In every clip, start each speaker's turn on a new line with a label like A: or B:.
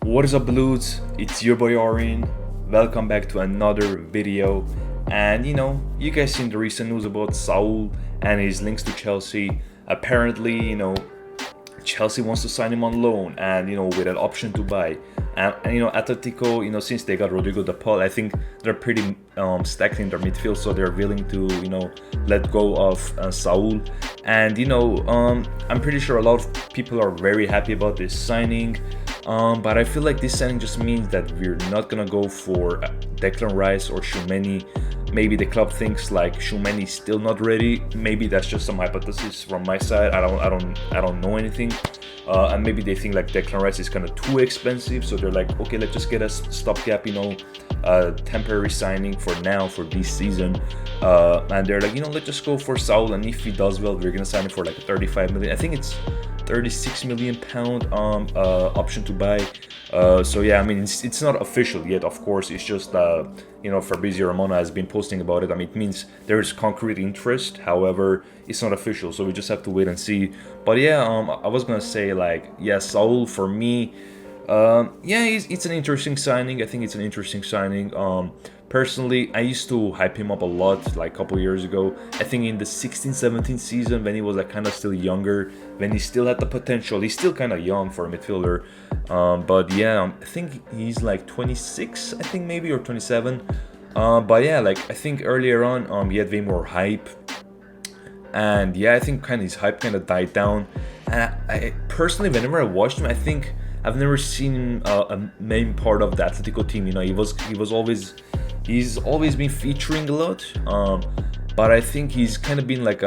A: What is up, Blues? It's your boy Orin. Welcome back to another video. And you guys seen the recent news about Saul and his links to Chelsea. Apparently, Chelsea wants to sign him on loan and with an option to buy. And Atletico, since they got Rodrigo de Paul, I think they're pretty stacked in their midfield, so they're willing to let go of Saul. And I'm pretty sure a lot of people are very happy about this signing. But I feel like this signing just means that we're not gonna go for Declan Rice or Tchouaméni. Maybe the club thinks like Tchouaméni's still not ready. Maybe that's just some hypothesis from my side. I don't know anything. And maybe they think like Declan Rice is kind of too expensive, so they're like, okay, let's just get a stopgap, temporary signing for now for this season. And they're like, let's just go for Saul, and if he does well, we're gonna sign him for like 35 million. I think it's 36 million pound option to buy. So yeah, I mean it's not official yet, of course. It's just Fabrizio Romano has been posting about it. I mean, it means there's concrete interest. However, it's not official, so we just have to wait and see. But yeah, I was gonna say like, yeah, Saul for me, it's an interesting signing. I think it's an interesting signing. Personally, I used to hype him up a lot like a couple years ago. I think in the 16-17 season, when he was like kind of still younger, when he still had the potential. He's still kind of young for a midfielder. But yeah, I think he's like 26, I think maybe, or 27. But yeah, like I think earlier on, he had way more hype. And yeah, I think kind of his hype kind of died down. And I personally, whenever I watched him, I think I've never seen a main part of the Atletico team. He's always been featuring a lot, but I think he's kind of been like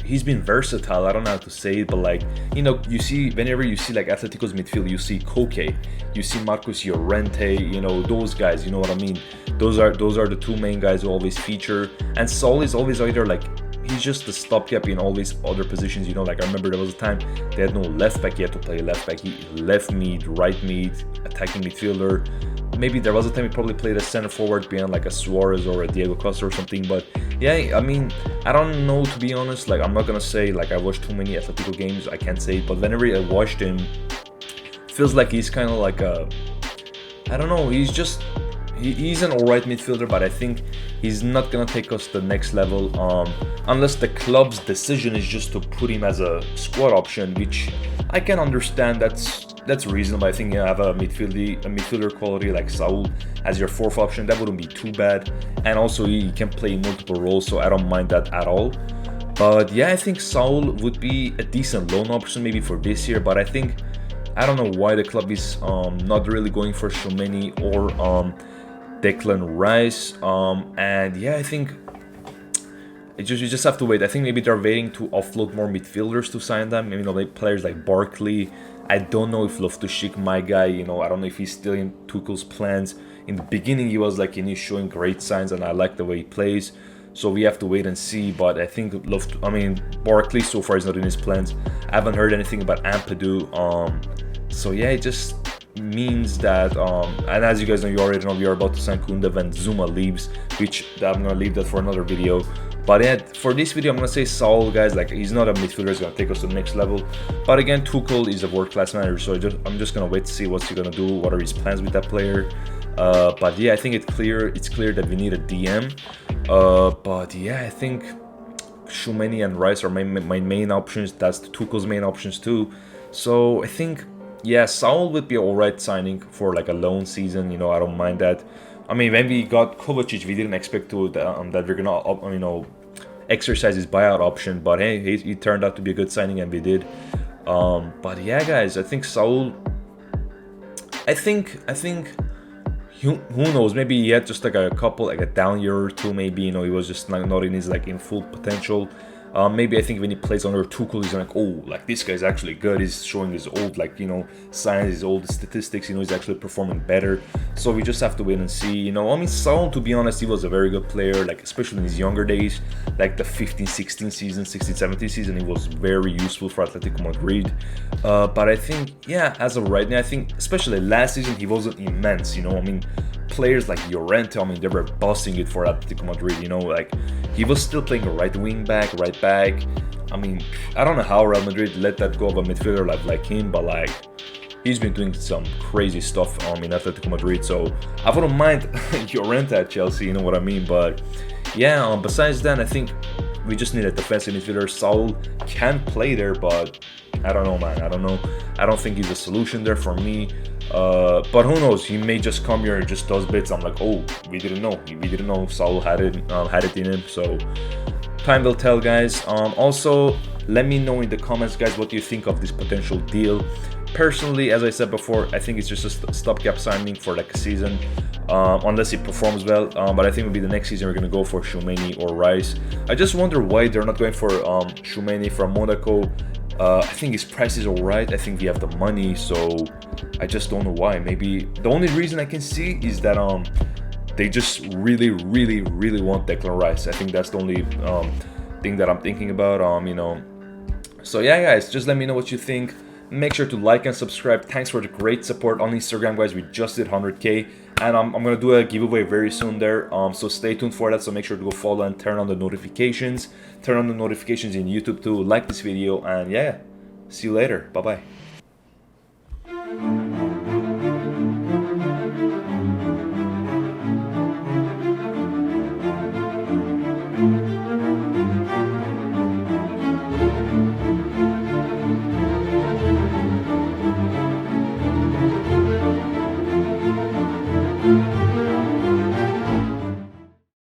A: he's been versatile. I don't know how to say it, but like, you see, whenever you see like Atletico's midfield, you see Koke, you see Marcos Llorente, those guys, you know what I mean? Those are the two main guys who always feature. And Saul is always either like, he's just the stopgap in all these other positions. Like I remember there was a time they had no left back yet to play left back. He left mid, right mid, attacking midfielder. Maybe there was a time he probably played a center forward behind like a Suarez or a Diego Costa or something. But yeah, I mean, I don't know, to be honest. Like, I'm not gonna say like I watched too many Atletico games, I can't say it, but whenever I watched him, feels like he's kind of like I don't know, he's an alright midfielder, but I think he's not gonna take us to the next level unless the club's decision is just to put him as a squad option, which I can understand. That's reasonable. I think you have a midfielder quality like Saul as your fourth option. That wouldn't be too bad, and also he can play multiple roles, so I don't mind that at all. But yeah, I think Saul would be a decent loan option maybe for this year, but I don't know why the club is not really going for Tchouaméni or Declan Rice. And yeah, I think you just have to wait. I think maybe they're waiting to offload more midfielders to sign them. Like players like Barkley. I don't know if Loftus-Cheek, my guy, I don't know if he's still in Tuchel's plans. In the beginning, he was like, he's showing great signs, and I like the way he plays. So we have to wait and see. But I think Barkley so far is not in his plans. I haven't heard anything about Ampadu. So yeah, it just means that, and as you guys know, you already know, we are about to sign Koundé when Zuma leaves, which I'm gonna leave that for another video. But yeah, for this video, I'm gonna say Saul, guys, like he's not a midfielder, he's gonna take us to the next level. But again, Tuchel is a world-class manager, so I'm just gonna wait to see what's he gonna do, what are his plans with that player. But yeah, I think it's clear that we need a DM. But yeah, I think Tchouaméni and Rice are my main options. That's Tuchel's main options too. So I think, yeah, Saul would be an alright signing for like a loan season. I don't mind that. I mean, when we got Kovacic, we didn't expect that we're gonna exercise his buyout option. But hey, he turned out to be a good signing, and we did. But yeah, guys, I think Saul. I think who knows? Maybe he had just like a couple, like a down year or two. Maybe he was just not in his like in full potential. Maybe I think when he plays under Tuchel, he's like, oh, like this guy's actually good. He's showing his old, signs, his old statistics. He's actually performing better. So we just have to wait and see. Saul, to be honest, he was a very good player, like especially in his younger days, like the 15-16 season, 16-17 season. He was very useful for Atletico Madrid. But I think, yeah, as of right now, I think especially last season, he wasn't immense. Players like Llorente, they were busting it for Atletico Madrid. Like he was still playing a right wing back, right back. I don't know how Real Madrid let that go of a midfielder like him, but like He's been doing some crazy stuff in Atletico Madrid, so I wouldn't mind Llorente at Chelsea, you know what I mean? But yeah, besides that, I think we just need a defensive midfielder. Saul can play there, but I don't know, man. I don't know. I don't think he's a solution there for me. But who knows? He may just come here and just does bits. I'm like, oh, we didn't know. We didn't know Saul had it in him. So time will tell, guys. Also, let me know in the comments, guys, what you think of this potential deal. Personally, as I said before, I think it's just a stopgap signing for like a season, unless he performs well. But I think it'll be the next season we're gonna go for Tchouaméni or Rice. I just wonder why they're not going for Tchouaméni from Monaco. I think his price is alright. I think we have the money, so I just don't know why. Maybe the only reason I can see is that they just really want Declan Rice. I think that's the only thing that I'm thinking about. So yeah, guys, just let me know what you think. Make sure to like and subscribe. Thanks for the great support on Instagram, guys. We just did 100K, and I'm gonna do a giveaway very soon there. So stay tuned for that. So make sure to go follow and turn on the notifications. Turn on the notifications in YouTube too. Like this video, and yeah, see you later. Bye bye.